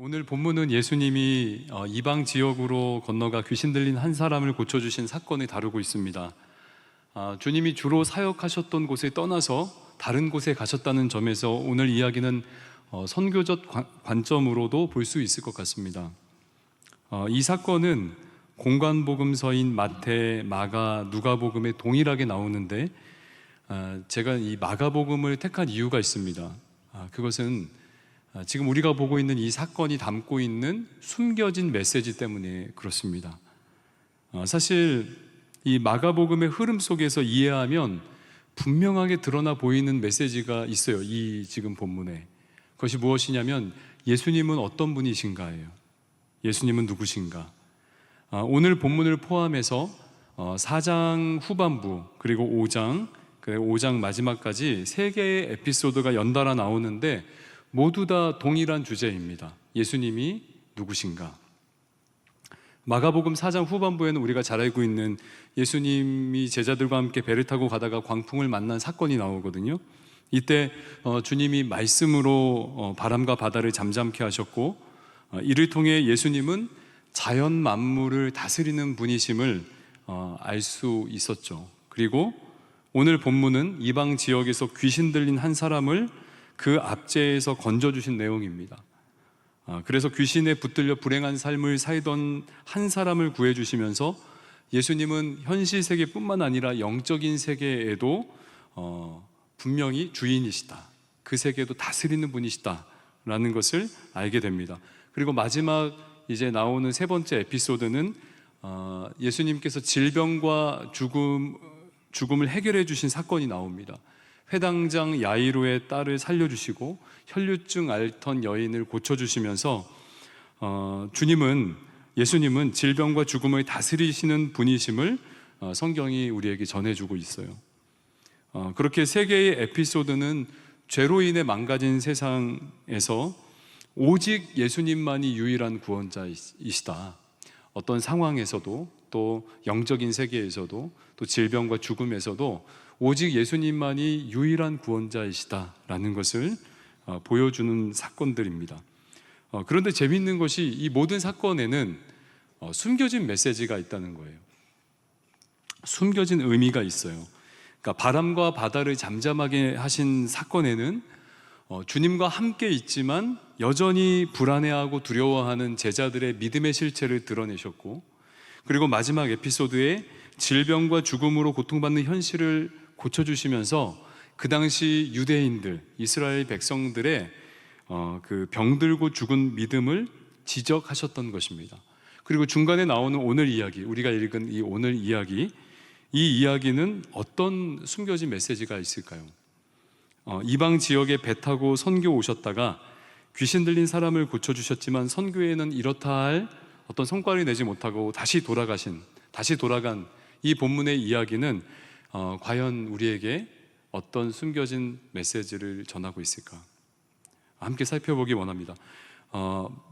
오늘 본문은 예수님이 이방 지역으로 건너가 귀신 들린 한 사람을 고쳐주신 사건을 다루고 있습니다. 주님이 주로 사역하셨던 곳에 떠나서 다른 곳에 가셨다는 점에서 오늘 이야기는 선교적 관점으로도 볼 수 있을 것 같습니다. 이 사건은 공관복음서인 마태, 마가, 누가복음에 동일하게 나오는데 제가 이 마가복음을 택한 이유가 있습니다. 그것은 지금 우리가 보고 있는 이 사건이 담고 있는 숨겨진 메시지 때문에 그렇습니다. 사실 이 마가복음의 흐름 속에서 이해하면 분명하게 드러나 보이는 메시지가 있어요. 이 지금 본문에. 그것이 무엇이냐면 예수님은 어떤 분이신가예요. 예수님은 누구신가. 오늘 본문을 포함해서 4장 후반부 그리고 5장 마지막까지 3개의 에피소드가 연달아 나오는데 모두 다 동일한 주제입니다. 예수님이 누구신가. 마가복음 4장 후반부에는 우리가 잘 알고 있는 예수님이 제자들과 함께 배를 타고 가다가 광풍을 만난 사건이 나오거든요. 이때 주님이 말씀으로 바람과 바다를 잠잠케 하셨고, 이를 통해 예수님은 자연 만물을 다스리는 분이심을 알 수 있었죠. 그리고 오늘 본문은 이방 지역에서 귀신 들린 한 사람을 그 압제에서 건져주신 내용입니다. 그래서 귀신에 붙들려 불행한 삶을 살던 한 사람을 구해주시면서 예수님은 현실 세계뿐만 아니라 영적인 세계에도 분명히 주인이시다. 그 세계도 다스리는 분이시다 라는 것을 알게 됩니다. 그리고 마지막 이제 나오는 3번째 에피소드는 예수님께서 질병과 죽음을 해결해 주신 사건이 나옵니다. 회당장 야이로의 딸을 살려주시고 혈류증 앓던 여인을 고쳐주시면서 예수님은 질병과 죽음을 다스리시는 분이심을 성경이 우리에게 전해주고 있어요. 그렇게 3개의 에피소드는 죄로 인해 망가진 세상에서 오직 예수님만이 유일한 구원자이시다. 어떤 상황에서도 또 영적인 세계에서도 또 질병과 죽음에서도 오직 예수님만이 유일한 구원자이시다라는 것을 보여주는 사건들입니다. 그런데 재미있는 것이 이 모든 사건에는 숨겨진 메시지가 있다는 거예요. 숨겨진 의미가 있어요. 그러니까 바람과 바다를 잠잠하게 하신 사건에는 주님과 함께 있지만 여전히 불안해하고 두려워하는 제자들의 믿음의 실체를 드러내셨고, 그리고 마지막 에피소드에 질병과 죽음으로 고통받는 현실을 고쳐주시면서 그 당시 유대인들, 이스라엘 백성들의 그 병들고 죽은 믿음을 지적하셨던 것입니다. 그리고 중간에 나오는 오늘 이야기, 우리가 읽은 이 오늘 이야기, 이 이야기는 어떤 숨겨진 메시지가 있을까요? 이방 지역에 배 타고 선교 오셨다가 귀신 들린 사람을 고쳐주셨지만 선교에는 이렇다 할 어떤 성과를 내지 못하고 다시 돌아간 이 본문의 이야기는 과연 우리에게 어떤 숨겨진 메시지를 전하고 있을까? 함께 살펴보기 원합니다.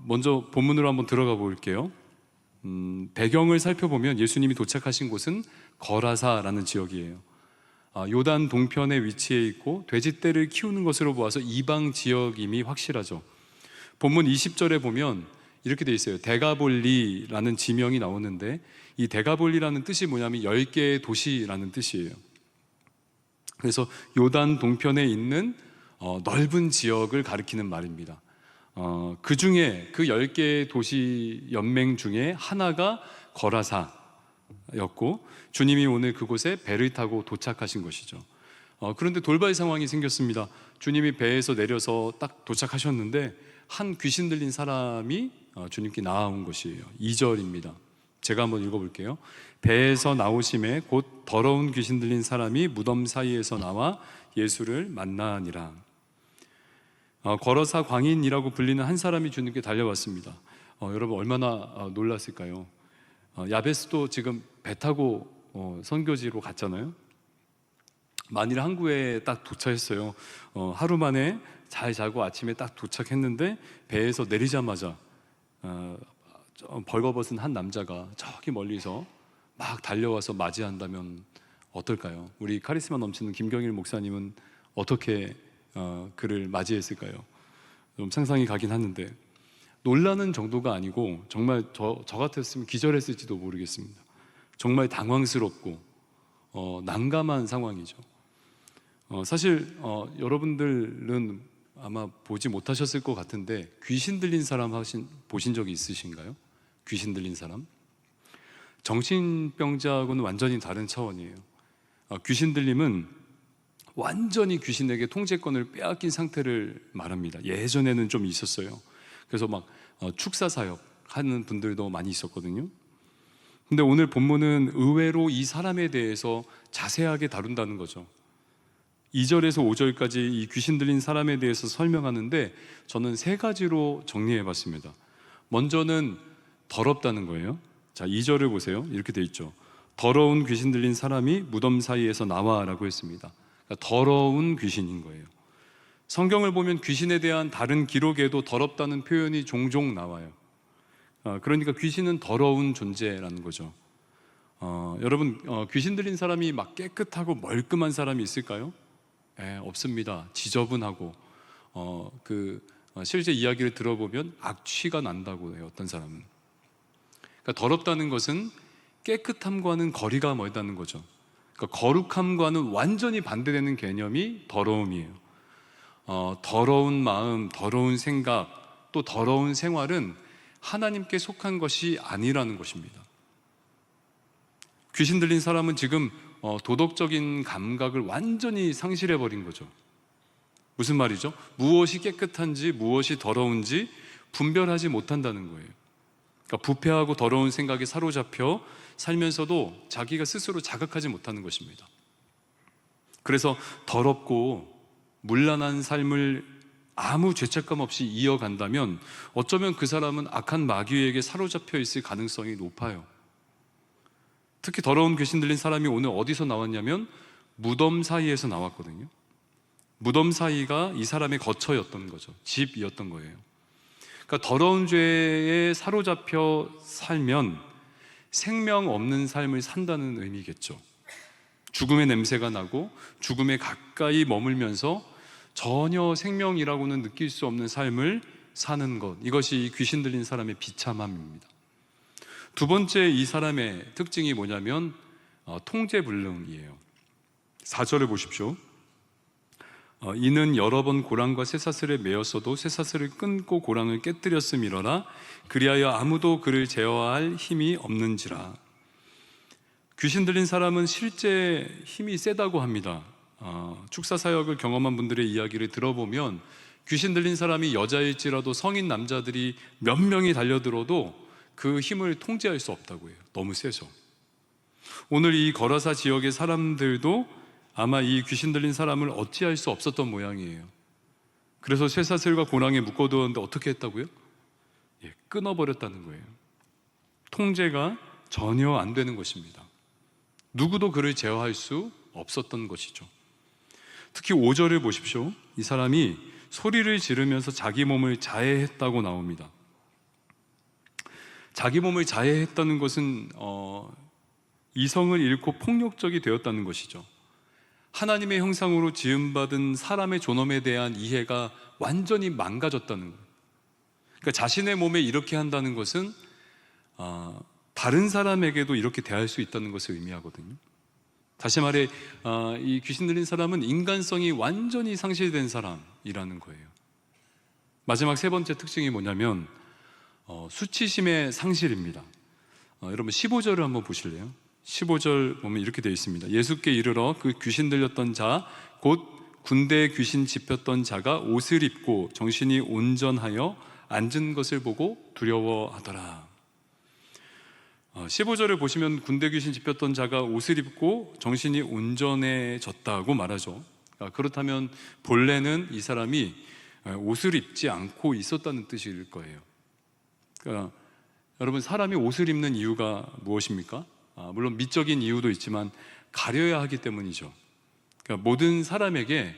먼저 본문으로 한번 들어가 볼게요. 배경을 살펴보면 예수님이 도착하신 곳은 거라사라는 지역이에요. 요단 동편에 위치해 있고 돼지떼를 키우는 것으로 보아서 이방 지역임이 확실하죠. 본문 20절에 보면 이렇게 되어 있어요. 데가볼리라는 지명이 나오는데 이 데가볼리라는 뜻이 뭐냐면 10개의 도시라는 뜻이에요. 그래서 요단 동편에 있는 넓은 지역을 가리키는 말입니다. 그 중에 그 10개의 도시 연맹 중에 하나가 거라사였고 주님이 오늘 그곳에 배를 타고 도착하신 것이죠. 그런데 돌발 상황이 생겼습니다. 주님이 배에서 내려서 딱 도착하셨는데 한 귀신 들린 사람이 주님께 나아온 것이에요. 2절입니다. 제가 한번 읽어볼게요. 배에서 나오심에 곧 더러운 귀신 들린 사람이 무덤 사이에서 나와 예수를 만나니라. 거라사 광인이라고 불리는 한 사람이 주님께 달려왔습니다. 여러분 얼마나 놀랐을까요? 야베스도 지금 배 타고 선교지로 갔잖아요. 만일 항구에 딱 도착했어요. 하루 만에 잘 자고 아침에 딱 도착했는데 배에서 내리자마자 벌거벗은 한 남자가 저기 멀리서 막 달려와서 맞이한다면 어떨까요? 우리 카리스마 넘치는 김경일 목사님은 어떻게 그를 맞이했을까요? 좀 상상이 가긴 하는데 놀라는 정도가 아니고 정말 저 같았으면 기절했을지도 모르겠습니다. 정말 당황스럽고 난감한 상황이죠. 사실 여러분들은 아마 보지 못하셨을 것 같은데 귀신 들린 사람 보신 적이 있으신가요? 귀신 들린 사람? 정신병자하고는 완전히 다른 차원이에요. 귀신 들림은 완전히 귀신에게 통제권을 빼앗긴 상태를 말합니다. 예전에는 좀 있었어요. 그래서 막 축사 사역 하는 분들도 많이 있었거든요. 근데 오늘 본문은 의외로 이 사람에 대해서 자세하게 다룬다는 거죠. 2절에서 5절까지 이 귀신 들린 사람에 대해서 설명하는데 저는 3가지로 정리해 봤습니다. 먼저는 더럽다는 거예요. 자, 2절을 보세요. 이렇게 돼 있죠. 더러운 귀신 들린 사람이 무덤 사이에서 나와 라고 했습니다. 그러니까 더러운 귀신인 거예요. 성경을 보면 귀신에 대한 다른 기록에도 더럽다는 표현이 종종 나와요. 그러니까 귀신은 더러운 존재라는 거죠. 여러분, 귀신 들린 사람이 막 깨끗하고 멀끔한 사람이 있을까요? 없습니다. 지저분하고 실제 이야기를 들어보면 악취가 난다고 해요. 어떤 사람은. 그러니까 더럽다는 것은 깨끗함과는 거리가 멀다는 거죠. 그러니까 거룩함과는 완전히 반대되는 개념이 더러움이에요. 더러운 마음, 더러운 생각, 또 더러운 생활은 하나님께 속한 것이 아니라는 것입니다. 귀신 들린 사람은 지금 도덕적인 감각을 완전히 상실해버린 거죠. 무슨 말이죠? 무엇이 깨끗한지 무엇이 더러운지 분별하지 못한다는 거예요. 그러니까 부패하고 더러운 생각에 사로잡혀 살면서도 자기가 스스로 자각하지 못하는 것입니다. 그래서 더럽고 문란한 삶을 아무 죄책감 없이 이어간다면 어쩌면 그 사람은 악한 마귀에게 사로잡혀 있을 가능성이 높아요. 특히 더러운 귀신 들린 사람이 오늘 어디서 나왔냐면 무덤 사이에서 나왔거든요. 무덤 사이가 이 사람의 거처였던 거죠. 집이었던 거예요. 그러니까 더러운 죄에 사로잡혀 살면 생명 없는 삶을 산다는 의미겠죠. 죽음의 냄새가 나고 죽음에 가까이 머물면서 전혀 생명이라고는 느낄 수 없는 삶을 사는 것, 이것이 귀신 들린 사람의 비참함입니다. 두 번째 이 사람의 특징이 뭐냐면 통제불능이에요. 4절을 보십시오. 이는 여러 번 고랑과 쇠사슬에 매었어도 쇠사슬을 끊고 고랑을 깨뜨렸음이러라. 그리하여 아무도 그를 제어할 힘이 없는지라. 귀신 들린 사람은 실제 힘이 세다고 합니다. 축사 사역을 경험한 분들의 이야기를 들어보면 귀신 들린 사람이 여자일지라도 성인 남자들이 몇 명이 달려들어도 그 힘을 통제할 수 없다고 해요. 너무 세서. 오늘 이 거라사 지역의 사람들도 아마 이 귀신 들린 사람을 어찌할 수 없었던 모양이에요. 그래서 쇠사슬과 고랑에 묶어두었는데 어떻게 했다고요? 끊어버렸다는 거예요. 통제가 전혀 안 되는 것입니다. 누구도 그를 제어할 수 없었던 것이죠. 특히 5절을 보십시오. 이 사람이 소리를 지르면서 자기 몸을 자해했다고 나옵니다. 자기 몸을 자해했다는 것은 이성을 잃고 폭력적이 되었다는 것이죠. 하나님의 형상으로 지음받은 사람의 존엄에 대한 이해가 완전히 망가졌다는 거예요. 그러니까 자신의 몸에 이렇게 한다는 것은 다른 사람에게도 이렇게 대할 수 있다는 것을 의미하거든요. 다시 말해 이 귀신 들린 사람은 인간성이 완전히 상실된 사람이라는 거예요. 마지막 3번째 특징이 뭐냐면 수치심의 상실입니다. 여러분 15절을 한번 보실래요? 15절 보면 이렇게 되어 있습니다. 예수께 이르러 그 귀신 들렸던 자 곧 군대에 귀신 집혔던 자가 옷을 입고 정신이 온전하여 앉은 것을 보고 두려워하더라. 15절을 보시면 군대 귀신 집혔던 자가 옷을 입고 정신이 온전해졌다고 말하죠. 그렇다면 본래는 이 사람이 옷을 입지 않고 있었다는 뜻일 거예요. 그러니까 여러분, 사람이 옷을 입는 이유가 무엇입니까? 물론 미적인 이유도 있지만 가려야 하기 때문이죠. 그러니까 모든 사람에게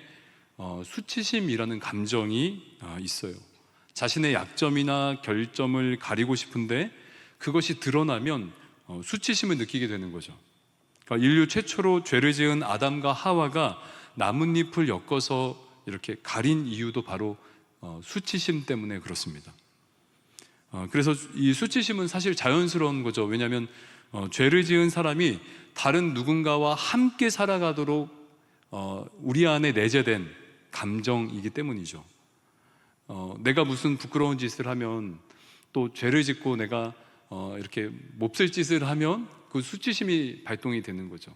수치심이라는 감정이 있어요. 자신의 약점이나 결점을 가리고 싶은데 그것이 드러나면 수치심을 느끼게 되는 거죠. 그러니까 인류 최초로 죄를 지은 아담과 하와가 나뭇잎을 엮어서 이렇게 가린 이유도 바로 수치심 때문에 그렇습니다. 그래서 이 수치심은 사실 자연스러운 거죠. 왜냐하면 죄를 지은 사람이 다른 누군가와 함께 살아가도록 우리 안에 내재된 감정이기 때문이죠. 내가 무슨 부끄러운 짓을 하면, 또 죄를 짓고 내가 이렇게 몹쓸 짓을 하면 그 수치심이 발동이 되는 거죠.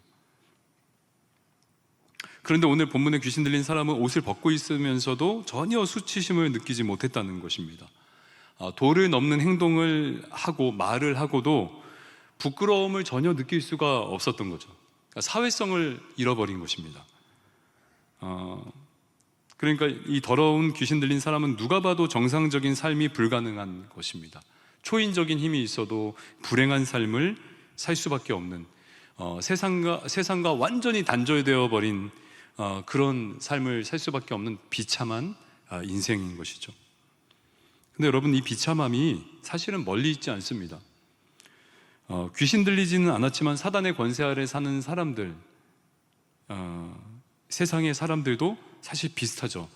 그런데 오늘 본문에 귀신 들린 사람은 옷을 벗고 있으면서도 전혀 수치심을 느끼지 못했다는 것입니다. 도를 넘는 행동을 하고 말을 하고도 부끄러움을 전혀 느낄 수가 없었던 거죠. 그러니까 사회성을 잃어버린 것입니다. 그러니까 이 더러운 귀신 들린 사람은 누가 봐도 정상적인 삶이 불가능한 것입니다. 초인적인 힘이 있어도 불행한 삶을 살 수밖에 없는, 세상과 완전히 단절되어 버린 그런 삶을 살 수밖에 없는 비참한 인생인 것이죠. 근데 여러분, 이 비참함이 사실은 멀리 있지 않습니다. 귀신 들리지는 않았지만 사단의 권세 아래 사는 사람들, 세상의 사람들도 사실 비슷하죠.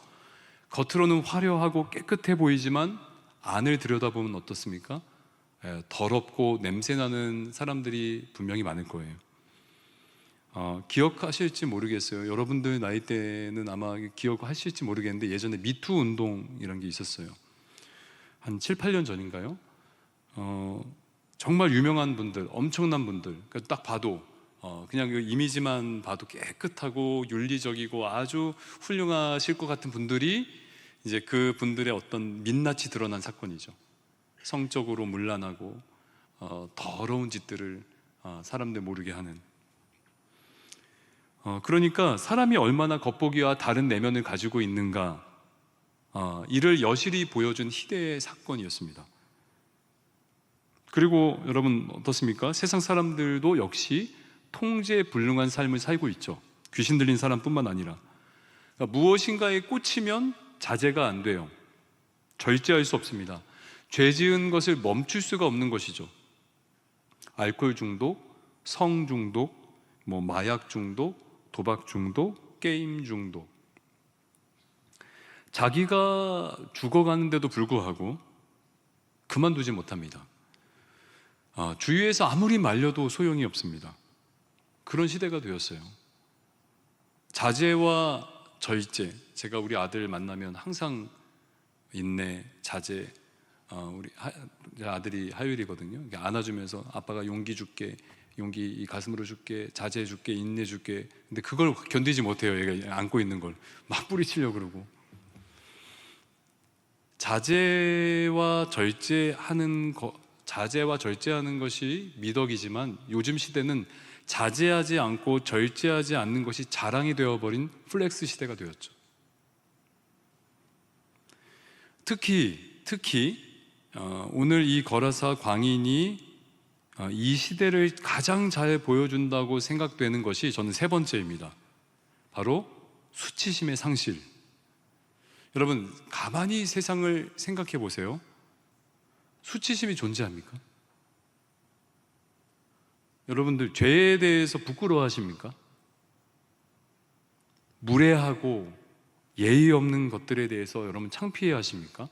겉으로는 화려하고 깨끗해 보이지만 안을 들여다보면 어떻습니까? 더럽고 냄새나는 사람들이 분명히 많을 거예요. 기억하실지 모르겠어요. 여러분들 나이 때는 아마 기억하실지 모르겠는데, 예전에 미투 운동이라는 게 있었어요. 한 7, 8년 전인가요? 정말 유명한 분들, 엄청난 분들, 그러니까 딱 봐도 그냥 그 이미지만 봐도 깨끗하고 윤리적이고 아주 훌륭하실 것 같은 분들이, 이제 그 분들의 어떤 민낯이 드러난 사건이죠. 성적으로 문란하고 더러운 짓들을 사람들 모르게 하는. 그러니까 사람이 얼마나 겉보기와 다른 내면을 가지고 있는가, 이를 여실히 보여준 희대의 사건이었습니다. 그리고 여러분 어떻습니까? 세상 사람들도 역시 통제불능한 삶을 살고 있죠. 귀신 들린 사람뿐만 아니라. 그러니까 무엇인가에 꽂히면 자제가 안 돼요. 절제할 수 없습니다. 죄 지은 것을 멈출 수가 없는 것이죠. 알코올 중독, 성 중독, 마약 중독, 도박 중독, 게임 중독. 자기가 죽어가는데도 불구하고 그만두지 못합니다. 주위에서 아무리 말려도 소용이 없습니다. 그런 시대가 되었어요. 자제와 절제. 제가 우리 아들 만나면 항상 인내, 자제. 우리 아들이 하율이거든요. 안아주면서 아빠가 용기 줄게, 용기 이 가슴으로 줄게, 자제해 줄게, 인내 줄게. 근데 그걸 견디지 못해요. 얘가 안고 있는 걸 막 뿌리치려고 그러고. 자제와 절제하는 것이 미덕이지만, 요즘 시대는 자제하지 않고 절제하지 않는 것이 자랑이 되어버린 플렉스 시대가 되었죠. 특히 오늘 이 거라사 광인이 이 시대를 가장 잘 보여준다고 생각되는 것이, 저는 세 번째입니다. 바로 수치심의 상실. 여러분, 가만히 세상을 생각해 보세요. 수치심이 존재합니까? 여러분들 죄에 대해서 부끄러워하십니까? 무례하고 예의 없는 것들에 대해서 여러분 창피해 하십니까?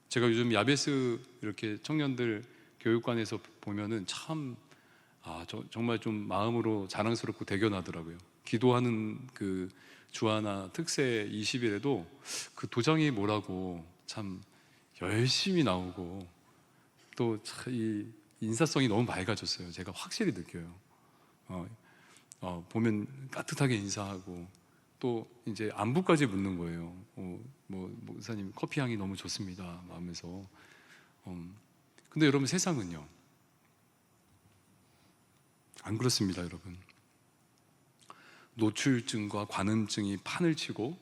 제가 요즘 야베스 이렇게 청년들 교육관에서 보면은 참 정말 좀 마음으로 자랑스럽고 대견하더라고요. 기도하는 그 주하나 특세 20일에도 그 도장이 뭐라고 참 열심히 나오고, 또 이 인사성이 너무 맑아졌어요. 제가 확실히 느껴요. 보면 따뜻하게 인사하고, 또 이제 안부까지 묻는 거예요. 목사님 커피 향이 너무 좋습니다 하면서. 근데 여러분, 세상은요 안 그렇습니다. 여러분, 노출증과 관음증이 판을 치고,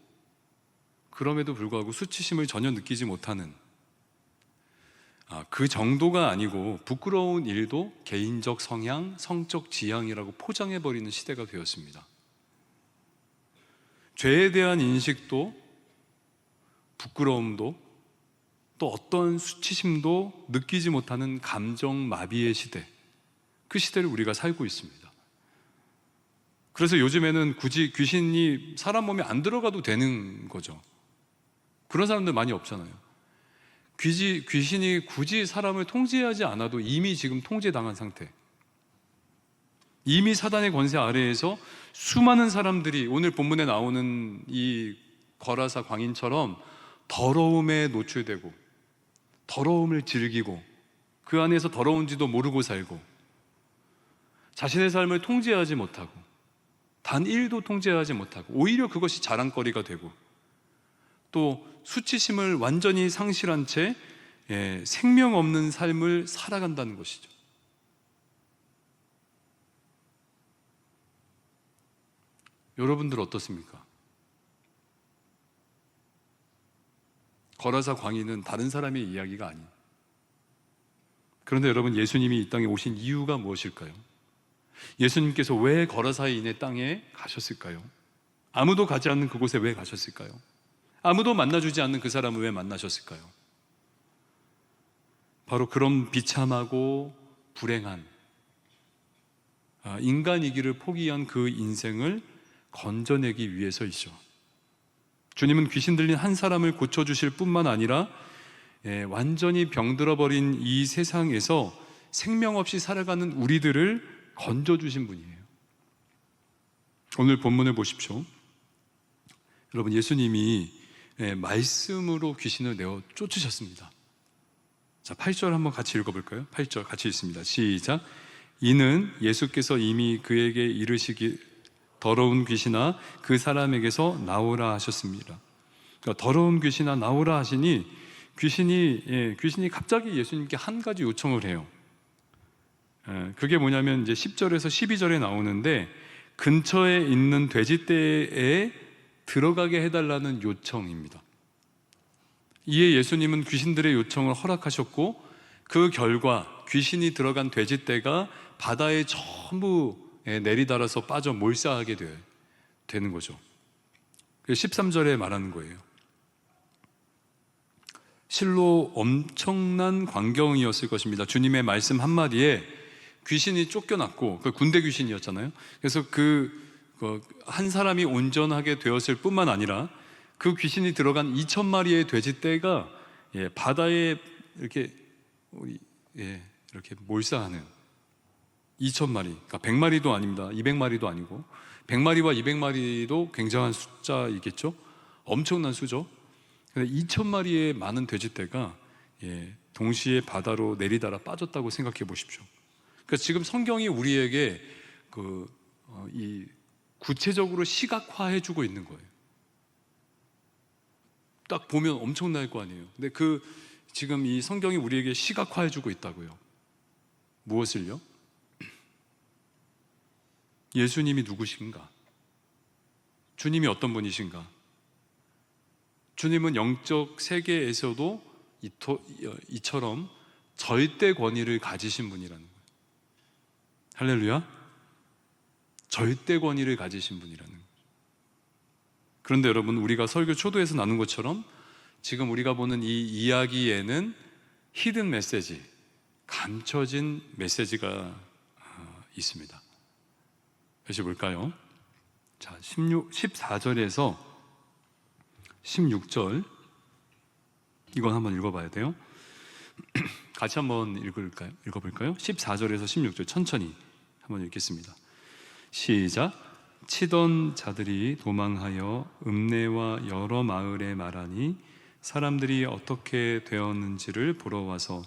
그럼에도 불구하고 수치심을 전혀 느끼지 못하는, 그 정도가 아니고 부끄러운 일도 개인적 성향, 성적 지향이라고 포장해버리는 시대가 되었습니다. 죄에 대한 인식도, 부끄러움도, 또 어떤 수치심도 느끼지 못하는 감정 마비의 시대, 그 시대를 우리가 살고 있습니다. 그래서 요즘에는 굳이 귀신이 사람 몸에 안 들어가도 되는 거죠. 그런 사람들 많이 없잖아요. 귀신이 굳이 사람을 통제하지 않아도 이미 지금 통제당한 상태, 이미 사단의 권세 아래에서 수많은 사람들이 오늘 본문에 나오는 이 거라사 광인처럼 더러움에 노출되고 더러움을 즐기고 그 안에서 더러운지도 모르고 살고 자신의 삶을 통제하지 못하고 단 1도 통제하지 못하고 오히려 그것이 자랑거리가 되고 또 수치심을 완전히 상실한 채 생명 없는 삶을 살아간다는 것이죠. 여러분들 어떻습니까? 거라사 광인은 다른 사람의 이야기가 아닌, 그런데 여러분, 예수님이 이 땅에 오신 이유가 무엇일까요? 예수님께서 왜 거라사인의 땅에 가셨을까요? 아무도 가지 않는 그곳에 왜 가셨을까요? 아무도 만나주지 않는 그 사람을 왜 만나셨을까요? 바로 그런 비참하고 불행한 인간이기를 포기한 그 인생을 건져내기 위해서이죠. 주님은 귀신 들린 한 사람을 고쳐주실 뿐만 아니라 완전히 병들어버린 이 세상에서 생명 없이 살아가는 우리들을 건져주신 분이에요. 오늘 본문을 보십시오. 여러분, 예수님이 말씀으로 귀신을 내어 쫓으셨습니다. 자, 8절 한번 같이 읽어볼까요? 8절 같이 읽습니다. 시작. 이는 예수께서 이미 그에게 이르시기 더러운 귀신아 그 사람에게서 나오라 하셨습니다. 그러니까 더러운 귀신아 나오라 하시니 귀신이 갑자기 예수님께 한 가지 요청을 해요. 그게 뭐냐면 이제 10절에서 12절에 나오는데 근처에 있는 돼지떼에 들어가게 해달라는 요청입니다. 이에 예수님은 귀신들의 요청을 허락하셨고 그 결과 귀신이 들어간 돼지떼가 바다에 전부 내리달아서 빠져 몰사하게 되는 거죠. 13절에 말하는 거예요. 실로 엄청난 광경이었을 것입니다. 주님의 말씀 한마디에 귀신이 쫓겨났고, 그 군대 귀신이었잖아요. 그래서 한 사람이 온전하게 되었을 뿐만 아니라 그 귀신이 들어간 2,000마리의 돼지떼가 바다에 이렇게 몰사하는 2,000마리, 그러니까 100마리도 아닙니다. 200마리도 아니고 100마리와 200마리도 굉장한 숫자이겠죠. 엄청난 수죠. 2,000마리의 많은 돼지떼가 동시에 바다로 내리달아 빠졌다고 생각해 보십시오. 그러니까 지금 성경이 우리에게 이 구체적으로 시각화해주고 있는 거예요. 딱 보면 엄청날 거 아니에요. 근데 지금 이 성경이 우리에게 시각화해주고 있다고요. 무엇을요? 예수님이 누구신가? 주님이 어떤 분이신가? 주님은 영적 세계에서도 이처럼 절대 권위를 가지신 분이라는 거예요. 할렐루야. 절대 권위를 가지신 분이라는 거예요. 그런데 여러분, 우리가 설교 초도에서 나눈 것처럼 지금 우리가 보는 이 이야기에는 히든 메시지, 감춰진 메시지가 있습니다. 다시 볼까요? 자, 14절에서 16절 이건 한번 읽어봐야 돼요. 같이 한번 읽어볼까요? 14절에서 16절 천천히 한번 읽겠습니다. 시작. 치던 자들이 도망하여 읍내와 여러 마을에 말하니 사람들이 어떻게 되었는지를 보러 와서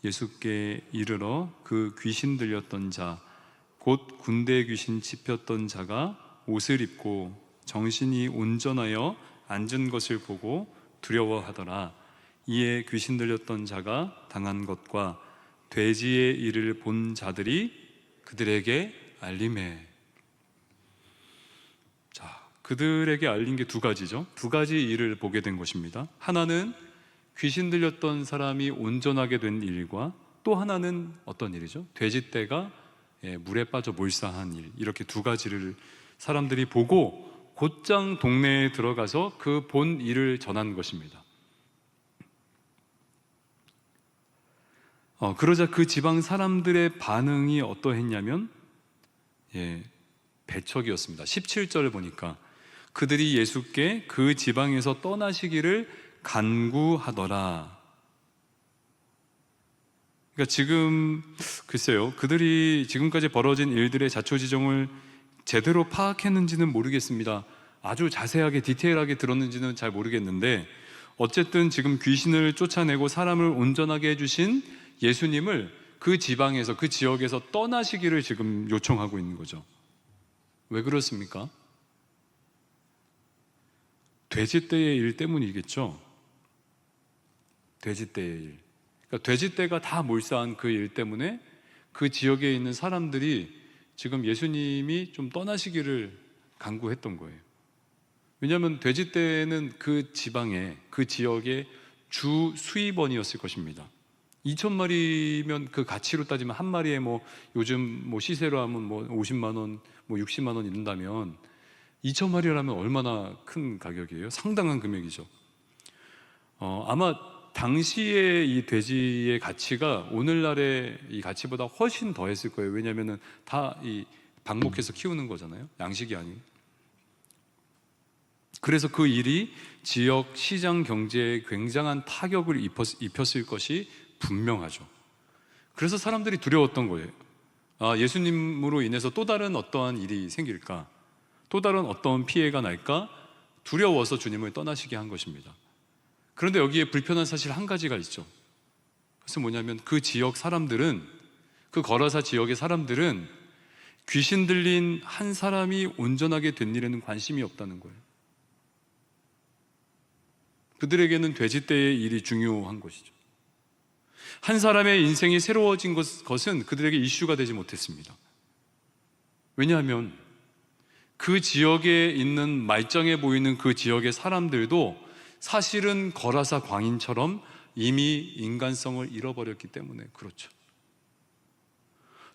예수께 이르러 그 귀신 들렸던 자 곧 군대 귀신 짚혔던 자가 옷을 입고 정신이 온전하여 앉은 것을 보고 두려워하더라. 이에 귀신 들렸던 자가 당한 것과 돼지의 일을 본 자들이 그들에게 알림해. 자, 그들에게 알린 게 두 가지죠. 두 가지 일을 보게 된 것입니다. 하나는 귀신 들렸던 사람이 온전하게 된 일과 또 하나는 어떤 일이죠? 돼지떼가 물에 빠져 몰사한 일. 이렇게 두 가지를 사람들이 보고 곧장 동네에 들어가서 그 본 일을 전한 것입니다. 그러자 그 지방 사람들의 반응이 어떠했냐면 배척이었습니다. 17절을 보니까 그들이 예수께 그 지방에서 떠나시기를 간구하더라. 그러니까 지금 글쎄요, 그들이 지금까지 벌어진 일들의 자초지종을 제대로 파악했는지는 모르겠습니다. 아주 자세하게 디테일하게 들었는지는 잘 모르겠는데, 어쨌든 지금 귀신을 쫓아내고 사람을 온전하게 해주신 예수님을 그 지방에서, 그 지역에서 떠나시기를 지금 요청하고 있는 거죠. 왜 그렇습니까? 돼지떼의 일 때문이겠죠. 돼지떼의 일. 그러니까 돼지떼가 다 몰수한 그 일 때문에 그 지역에 있는 사람들이 지금 예수님이 좀 떠나시기를 간구했던 거예요. 왜냐하면 돼지떼는 그 지방에, 그 지역의 주 수입원이었을 것입니다. 2,000마리면 그 가치로 따지면 한 마리에 뭐 요즘 뭐 시세로 하면 뭐 50만 원, 뭐 60만 원 이른다면 2,000마리라면 얼마나 큰 가격이에요? 상당한 금액이죠. 아마 당시에 이 돼지의 가치가 오늘날의 이 가치보다 훨씬 더했을 거예요. 왜냐하면은 다 이 방목해서 키우는 거잖아요. 양식이 아닌. 그래서 그 일이 지역 시장 경제에 굉장한 타격을 입혔을 것이 분명하죠. 그래서 사람들이 두려웠던 거예요. 예수님으로 인해서 또 다른 어떠한 일이 생길까? 또 다른 어떤 피해가 날까? 두려워서 주님을 떠나시게 한 것입니다. 그런데 여기에 불편한 사실 한 가지가 있죠. 그것은 뭐냐면 그 지역 사람들은, 그 거라사 지역의 사람들은 귀신 들린 한 사람이 온전하게 된 일에는 관심이 없다는 거예요. 그들에게는 돼지떼의 일이 중요한 것이죠. 한 사람의 인생이 새로워진 것은 그들에게 이슈가 되지 못했습니다. 왜냐하면 그 지역에 있는 말짱해 보이는 그 지역의 사람들도 사실은 거라사 광인처럼 이미 인간성을 잃어버렸기 때문에 그렇죠.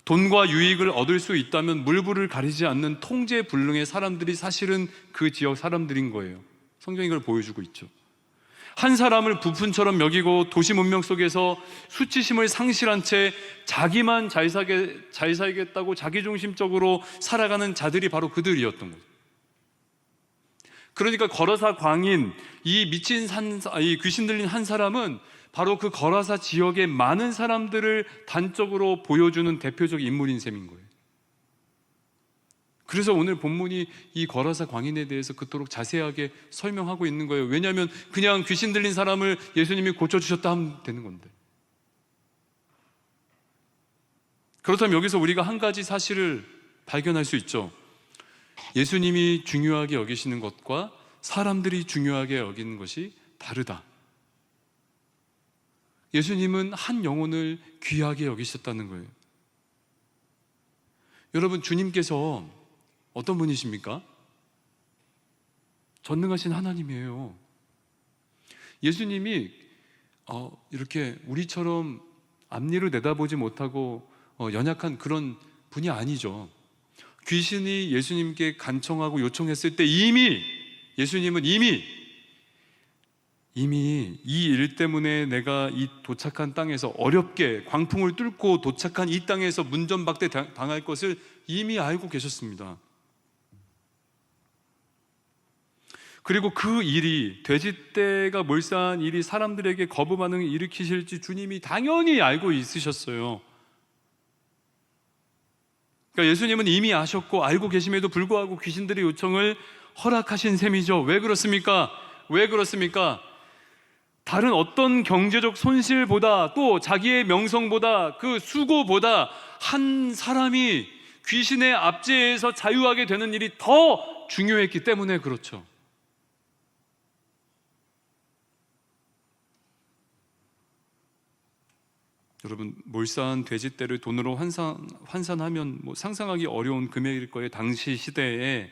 돈과 유익을 얻을 수 있다면 물불을 가리지 않는 통제불능의 사람들이 사실은 그 지역 사람들인 거예요. 성경이 이걸 보여주고 있죠. 한 사람을 부푼처럼 여기고 도시 문명 속에서 수치심을 상실한 채 자기만 잘 살겠다고 자기중심적으로 살아가는 자들이 바로 그들이었던 거죠. 그러니까 거라사 광인, 이 귀신 들린 한 사람은 바로 그 거라사 지역의 많은 사람들을 단적으로 보여주는 대표적 인물인 셈인 거예요. 그래서 오늘 본문이 이 거라사 광인에 대해서 그토록 자세하게 설명하고 있는 거예요. 왜냐하면 그냥 귀신 들린 사람을 예수님이 고쳐주셨다 하면 되는 건데. 그렇다면 여기서 우리가 한 가지 사실을 발견할 수 있죠. 예수님이 중요하게 여기시는 것과 사람들이 중요하게 여기는 것이 다르다. 예수님은 한 영혼을 귀하게 여기셨다는 거예요. 여러분, 주님께서 어떤 분이십니까? 전능하신 하나님이에요. 예수님이 이렇게 우리처럼 앞니를 내다보지 못하고 연약한 그런 분이 아니죠. 귀신이 예수님께 간청하고 요청했을 때 예수님은 이미 이 일 때문에 내가 이 도착한 땅에서 어렵게 광풍을 뚫고 도착한 이 땅에서 문전박대 당할 것을 이미 알고 계셨습니다. 그리고 그 일이, 돼지떼가 몰사한 일이 사람들에게 거부 반응을 일으키실지 주님이 당연히 알고 있으셨어요. 그러니까 예수님은 이미 아셨고 알고 계심에도 불구하고 귀신들의 요청을 허락하신 셈이죠. 왜 그렇습니까? 다른 어떤 경제적 손실보다, 또 자기의 명성보다, 그 수고보다 한 사람이 귀신의 압제에서 자유하게 되는 일이 더 중요했기 때문에 그렇죠. 여러분, 몰사한 돼지떼를 돈으로 환산하면 상상하기 어려운 금액일 거예요. 당시 시대에.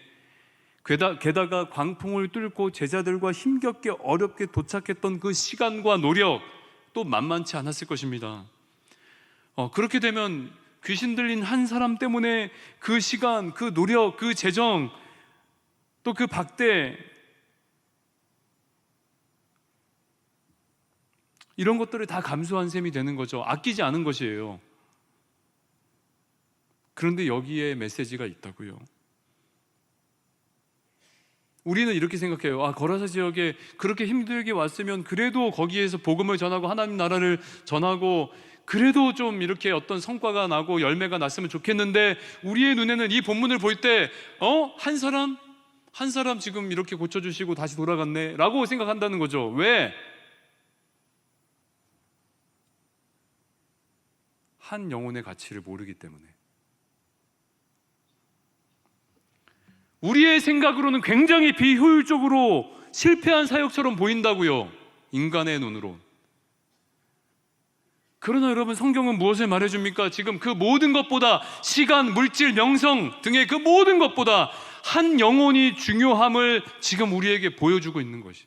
게다가 광풍을 뚫고 제자들과 힘겹게 어렵게 도착했던 그 시간과 노력, 또 만만치 않았을 것입니다. 그렇게 되면 귀신 들린 한 사람 때문에 그 시간, 그 노력, 그 재정, 또 그 박대, 이런 것들을 다 감수한 셈이 되는 거죠. 아끼지 않은 것이에요. 그런데 여기에 메시지가 있다고요. 우리는 이렇게 생각해요. 거라사 지역에 그렇게 힘들게 왔으면 그래도 거기에서 복음을 전하고 하나님 나라를 전하고 그래도 좀 이렇게 어떤 성과가 나고 열매가 났으면 좋겠는데, 우리의 눈에는 이 본문을 볼 때 한 사람 지금 이렇게 고쳐주시고 다시 돌아갔네 라고 생각한다는 거죠. 왜? 한 영혼의 가치를 모르기 때문에. 우리의 생각으로는 굉장히 비효율적으로 실패한 사역처럼 보인다고요, 인간의 눈으로. 그러나 여러분, 성경은 무엇을 말해줍니까? 지금 그 모든 것보다, 시간, 물질, 명성 등의 그 모든 것보다 한 영혼이 중요함을 지금 우리에게 보여주고 있는 것이,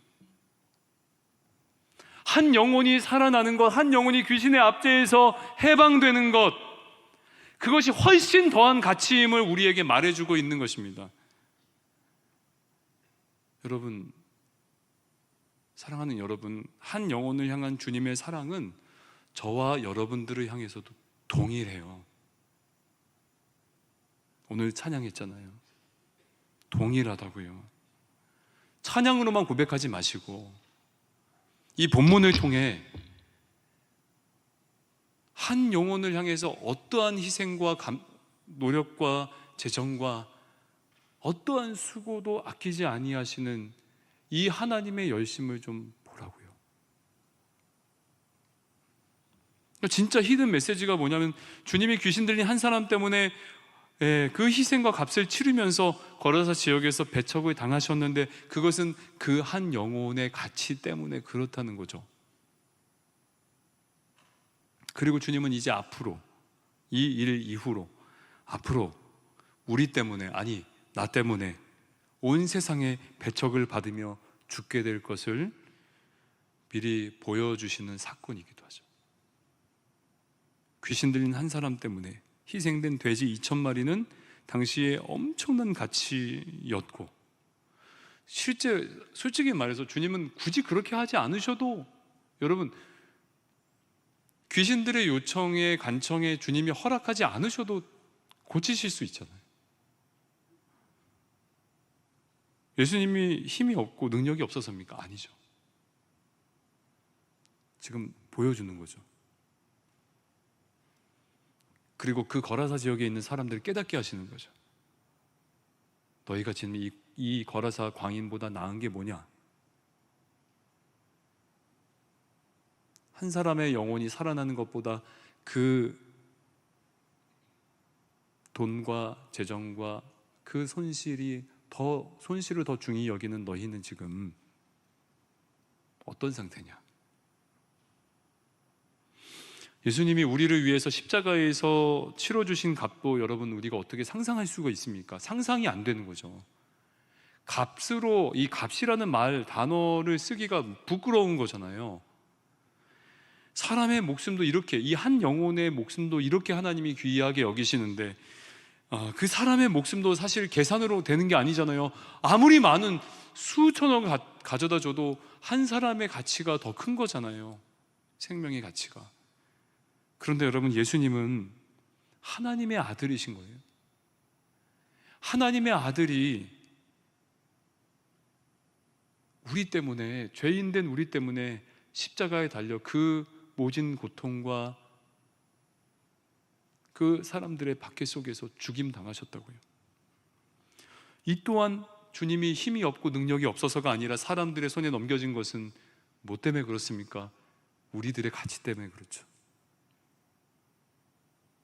한 영혼이 살아나는 것, 한 영혼이 귀신의 압제에서 해방되는 것, 그것이 훨씬 더한 가치임을 우리에게 말해주고 있는 것입니다. 여러분, 사랑하는 여러분, 한 영혼을 향한 주님의 사랑은 저와 여러분들을 향해서도 동일해요. 오늘 찬양했잖아요. 동일하다고요. 찬양으로만 고백하지 마시고 이 본문을 통해 한 영혼을 향해서 어떠한 희생과 노력과 재정과 어떠한 수고도 아끼지 아니하시는 이 하나님의 열심을 좀 보라고요. 진짜 히든 메시지가 뭐냐면, 주님이 귀신 들린 한 사람 때문에 그 희생과 값을 치르면서 거라사 지역에서 배척을 당하셨는데, 그것은 그 한 영혼의 가치 때문에 그렇다는 거죠. 그리고 주님은 이제 앞으로, 이 일 이후로 앞으로 우리 때문에, 아니 나 때문에 온 세상에 배척을 받으며 죽게 될 것을 미리 보여주시는 사건이기도 하죠. 귀신 들린 한 사람 때문에 희생된 돼지 2,000마리는 당시에 엄청난 가치였고, 실제 솔직히 말해서 주님은 굳이 그렇게 하지 않으셔도, 여러분, 귀신들의 요청에 간청에 주님이 허락하지 않으셔도 고치실 수 있잖아요. 예수님이 힘이 없고 능력이 없어서입니까? 아니죠. 지금 보여주는 거죠. 그리고 그 거라사 지역에 있는 사람들을 깨닫게 하시는 거죠. 너희가 지금 이 거라사 광인보다 나은 게 뭐냐? 한 사람의 영혼이 살아나는 것보다 그 돈과 재정과 그 손실을 더 중히 여기는 너희는 지금 어떤 상태냐? 예수님이 우리를 위해서 십자가에서 치러주신 값도 여러분, 우리가 어떻게 상상할 수가 있습니까? 상상이 안 되는 거죠. 값으로, 이 값이라는 단어를 쓰기가 부끄러운 거잖아요. 사람의 목숨도 이렇게, 이 한 영혼의 목숨도 이렇게 하나님이 귀하게 여기시는데, 그 사람의 목숨도 사실 계산으로 되는 게 아니잖아요. 아무리 많은 수천억 가져다 줘도 한 사람의 가치가 더 큰 거잖아요. 생명의 가치가. 그런데 여러분, 예수님은 하나님의 아들이신 거예요. 하나님의 아들이 우리 때문에, 죄인된 우리 때문에 십자가에 달려 그 모진 고통과 그 사람들의 박해 속에서 죽임 당하셨다고요. 이 또한 주님이 힘이 없고 능력이 없어서가 아니라 사람들의 손에 넘겨진 것은 뭐 때문에 그렇습니까? 우리들의 가치 때문에 그렇죠.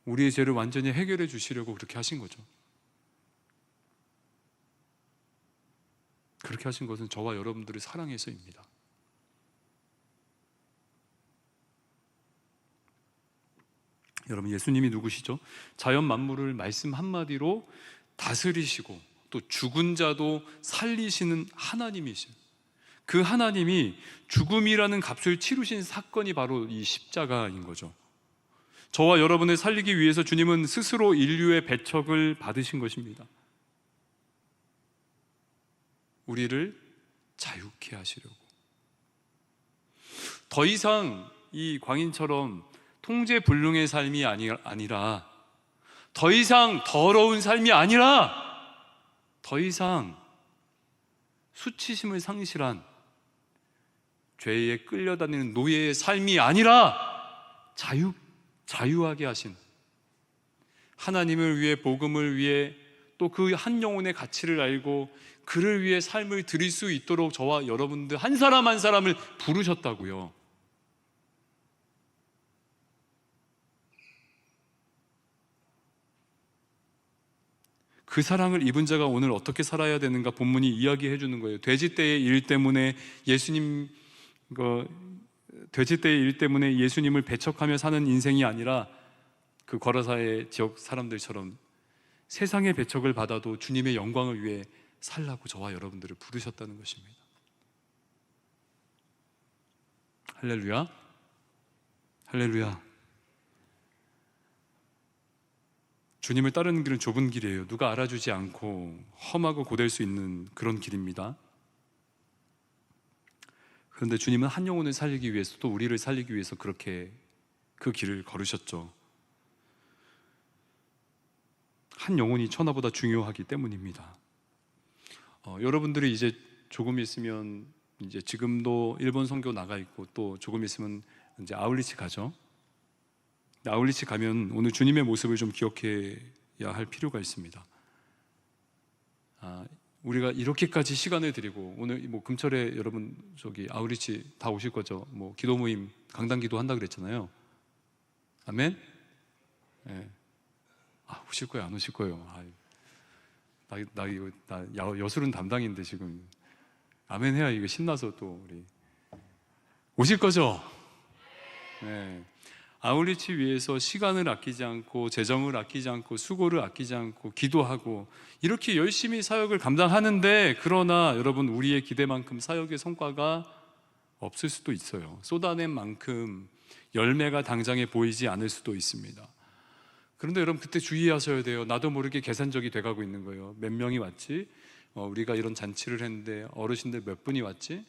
우리의 죄를 완전히 해결해 주시려고 그렇게 하신 거죠. 그렇게 하신 것은 저와 여러분들을 사랑해서입니다. 여러분, 예수님이 누구시죠? 자연 만물을 말씀 한마디로 다스리시고 또 죽은 자도 살리시는 하나님이시죠. 그 하나님이 죽음이라는 값을 치르신 사건이 바로 이 십자가인 거죠. 저와 여러분을 살리기 위해서 주님은 스스로 인류의 배척을 받으신 것입니다. 우리를 자유케 하시려고. 더 이상 이 광인처럼 통제불능의 삶이 아니라, 더 이상 더러운 삶이 아니라, 더 이상 수치심을 상실한 죄에 끌려다니는 노예의 삶이 아니라 자유케 자유하게 하신, 하나님을 위해, 복음을 위해, 또 그 한 영혼의 가치를 알고 그를 위해 삶을 드릴 수 있도록 저와 여러분들 한 사람 한 사람을 부르셨다고요. 그 사랑을 입은 자가 오늘 어떻게 살아야 되는가 본문이 이야기해 주는 거예요. 돼지떼의 일 때문에 돼지떼의 일 때문에 예수님을 배척하며 사는 인생이 아니라 그 거라사의 지역 사람들처럼 세상의 배척을 받아도 주님의 영광을 위해 살라고 저와 여러분들을 부르셨다는 것입니다. 할렐루야, 할렐루야. 주님을 따르는 길은 좁은 길이에요. 누가 알아주지 않고 험하고 고될 수 있는 그런 길입니다. 그런데 주님은 한 영혼을 살리기 위해서, 또 우리를 살리기 위해서 그렇게 그 길을 걸으셨죠. 한 영혼이 천하보다 중요하기 때문입니다. 여러분들이 이제 조금 있으면, 이제 지금도 일본 선교 나가 있고 또 조금 있으면 이제 아울리치 가죠. 아울리치 가면 오늘 주님의 모습을 좀 기억해야 할 필요가 있습니다. 우리가 이렇게까지 시간을 드리고, 오늘 뭐 금철에 여러분 저기 아울리치 다 오실 거죠? 뭐 기도 모임, 강단 기도 한다 그랬잖아요. 아멘. 네. 오실 거예요, 안 오실 거예요? 나 여술은 담당인데 지금 아멘 해야 이거 신나서 또 우리 오실 거죠? 네. 아울리치 위해서 시간을 아끼지 않고 재정을 아끼지 않고 수고를 아끼지 않고 기도하고 이렇게 열심히 사역을 감당하는데, 그러나 여러분 우리의 기대만큼 사역의 성과가 없을 수도 있어요. 쏟아낸 만큼 열매가 당장에 보이지 않을 수도 있습니다. 그런데 여러분 그때 주의하셔야 돼요. 나도 모르게 계산적이 돼가고 있는 거예요. 몇 명이 왔지? 우리가 이런 잔치를 했는데 어르신들 몇 분이 왔지?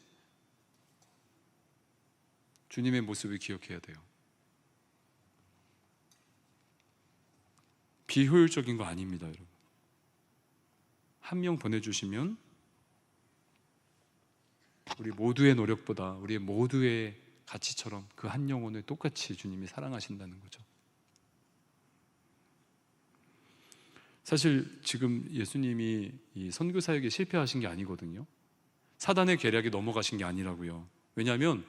주님의 모습을 기억해야 돼요. 비효율적인 거 아닙니다, 여러분. 한 명 보내주시면 우리 모두의 노력보다 우리 모두의 가치처럼 그 한 영혼을 똑같이 주님이 사랑하신다는 거죠. 사실 지금 예수님이 이 선교 사역에 실패하신 게 아니거든요. 사단의 계략에 넘어가신 게 아니라고요. 왜냐하면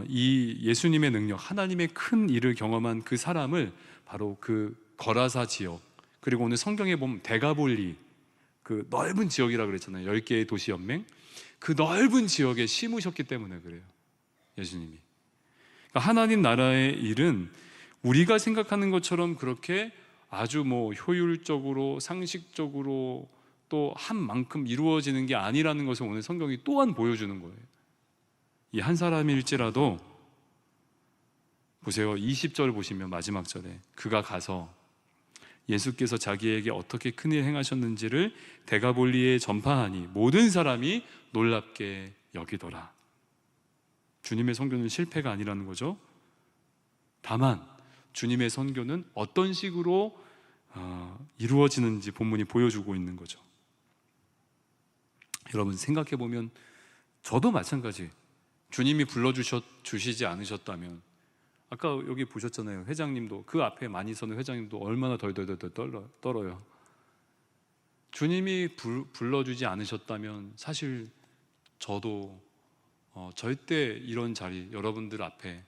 이 예수님의 능력, 하나님의 큰 일을 경험한 그 사람을 바로 그 거라사 지역, 그리고 오늘 성경에 보면 데가볼리, 그 넓은 지역이라고 그랬잖아요. 10개의 도시 연맹, 그 넓은 지역에 심으셨기 때문에 그래요, 예수님이. 그러니까 하나님 나라의 일은 우리가 생각하는 것처럼 그렇게 아주 뭐 효율적으로 상식적으로 또 한 만큼 이루어지는 게 아니라는 것을 오늘 성경이 또한 보여주는 거예요. 이 한 사람일지라도 보세요. 20절 보시면 마지막 절에 그가 가서 예수께서 자기에게 어떻게 큰일 행하셨는지를 데가볼리에 전파하니 모든 사람이 놀랍게 여기더라. 주님의 선교는 실패가 아니라는 거죠. 다만 주님의 선교는 어떤 식으로 이루어지는지 본문이 보여주고 있는 거죠. 여러분 생각해 보면 저도 마찬가지. 주님이 불러주시지 않으셨다면, 아까 여기 보셨잖아요. 회장님도, 그 앞에 많이 서는 회장님도 얼마나 덜덜덜 떨어요. 주님이 불러주지 않으셨다면 사실 저도 절대 이런 자리, 여러분들 앞에,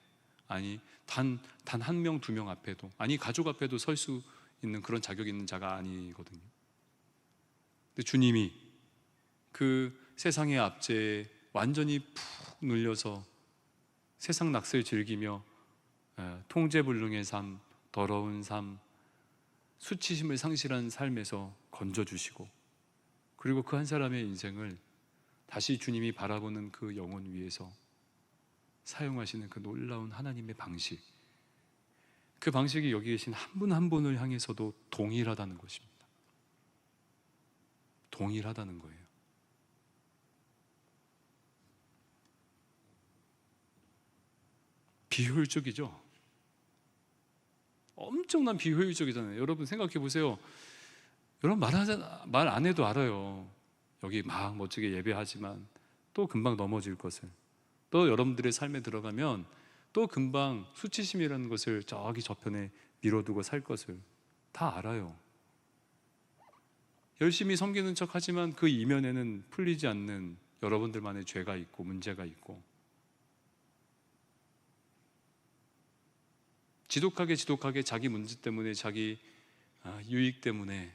아니 단 한 명, 두 명 앞에도, 아니 가족 앞에도 설 수 있는 그런 자격 있는 자가 아니거든요. 근데 주님이 그 세상의 압제에 완전히 푹 눌려서 세상 낙을 즐기며 통제불능의 삶, 더러운 삶, 수치심을 상실한 삶에서 건져주시고, 그리고 그 한 사람의 인생을 다시 주님이 바라보는 그 영혼 위에서 사용하시는 그 놀라운 하나님의 방식, 그 방식이 여기 계신 한 분 한 분을 향해서도 동일하다는 것입니다. 동일하다는 거예요. 비효율적이죠? 엄청난 비효율적이잖아요. 여러분 생각해 보세요. 여러분 말 안 해도 알아요. 여기 막 멋지게 예배하지만 또 금방 넘어질 것을. 또 여러분들의 삶에 들어가면 또 금방 수치심이라는 것을 저기 저편에 미뤄두고 살 것을 다 알아요. 열심히 섬기는 척 하지만 그 이면에는 풀리지 않는 여러분들만의 죄가 있고 문제가 있고, 지독하게 자기 문제 때문에, 자기 유익 때문에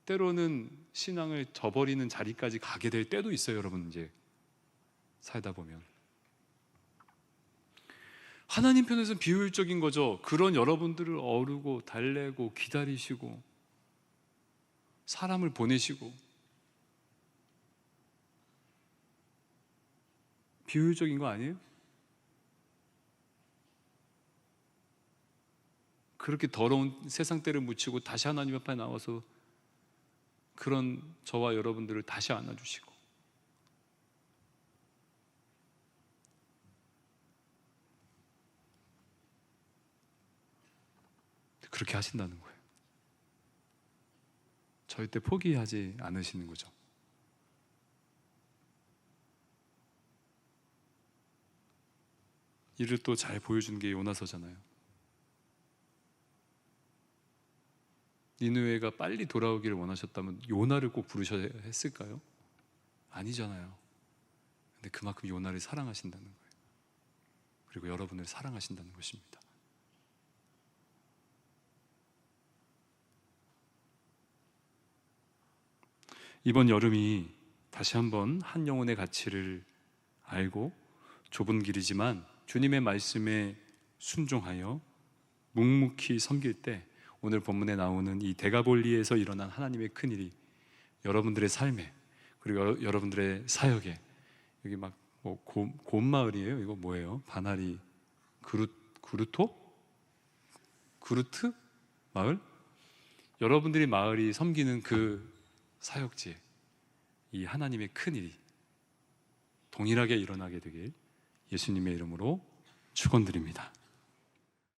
때로는 신앙을 저버리는 자리까지 가게 될 때도 있어요. 여러분, 이제 살다 보면 하나님 편에서는 비효율적인 거죠. 그런 여러분들을 어르고 달래고 기다리시고 사람을 보내시고 비효율적인 거 아니에요? 그렇게 더러운 세상 때를 묻히고 다시 하나님 앞에 나와서 그런 저와 여러분들을 다시 안아주시고, 그렇게 하신다는 거예요. 절대 포기하지 않으시는 거죠. 이를 또 잘 보여준 게 요나서잖아요. 니느웨가 빨리 돌아오기를 원하셨다면 요나를 꼭 부르셔야 했을까요? 아니잖아요. 근데 그만큼 요나를 사랑하신다는 거예요. 그리고 여러분을 사랑하신다는 것입니다. 이번 여름이 다시 한번 한 영혼의 가치를 알고, 좁은 길이지만 주님의 말씀에 순종하여 묵묵히 섬길 때 오늘 본문에 나오는 이 데가볼리에서 일어난 하나님의 큰일이 여러분들의 삶에, 그리고 여러분들의 사역에, 여기 막 뭐 곰마을이에요? 이거 뭐예요? 바나리 그루트 마을? 여러분들이 마을이 섬기는 그 사역지에 이 하나님의 큰일이 동일하게 일어나게 되길 예수님의 이름으로 축원드립니다.